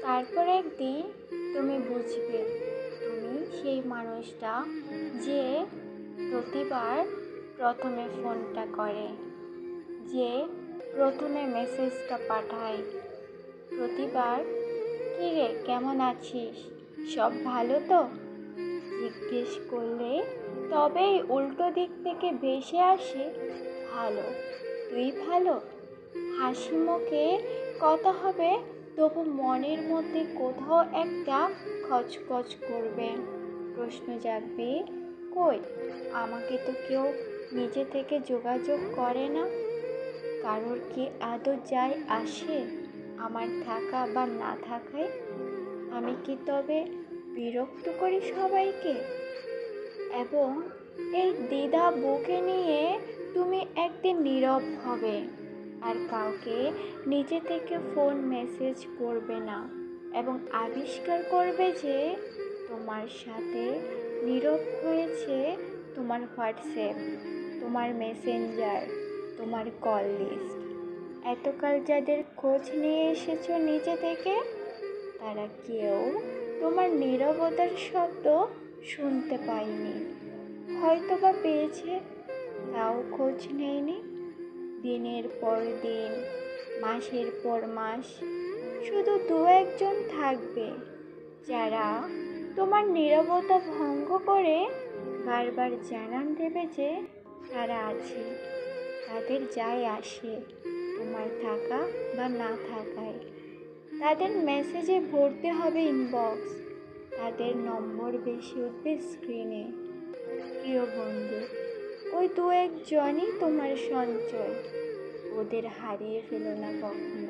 তারপর একদিন তুমি বুঝবে তুমি সেই মানুষটা যে প্রতিবার প্রথমে ফোনটা করে, যে প্রথমে মেসেজটা পাঠায়, প্রতিবার "কী রে, কেমন আছিস, সব ভালো তো?" জিজ্ঞেস করলে তবেই উল্টো দিক থেকে ভেসে আসে "ভালো, তুই ভালো?" হাসি মুখে কথা হবে, তবু মনের মধ্যে কোথাও একটা খচখচ করবে, প্রশ্ন জাগবে, কই, আমাকে তো কেউ নিজে থেকে যোগাযোগ করে না। কারোর কি আদৌ যায় আসে আমার থাকা বা না থাকায়? আমি কি তবে বিরক্ত করি সবাইকে? এবং এই দ্বিধা বুকে নিয়ে তুমি একদিন নীরব হবে, আর কাউকে নিজে থেকে ফোন মেসেজ করবে না, এবং আবিষ্কার করবে যে তোমার সাথে নীরব হয়েছে তোমার হোয়াটসঅ্যাপ, তোমার মেসেঞ্জার, তোমার কল লিস্ট। এতকাল যাদের খোঁজ নিয়ে এসেছো নিজে থেকে, তারা কেউ তোমার নীরবতার শব্দ শুনতে পায়নি, হয়তো বা পেয়েছে, তাও খোঁজ নেয়নি। দিনের পর দিন, মাসের পর মাস, শুধু দু একজন থাকবে যারা তোমার নীরবতা ভঙ্গ করে বারবার জানান দেবে যে তারা আছে, তাদের যায় আসে তোমার থাকা বা না থাকায়। তাদের মেসেজে ভরতে হবে ইনবক্স, তাদের নম্বর বেশি উঠবে স্ক্রিনে। প্রিয় বন্ধু, ওই দু একজনই তোমার সঞ্চয়, ওদের হারিয়ে ফেলো না কখনো।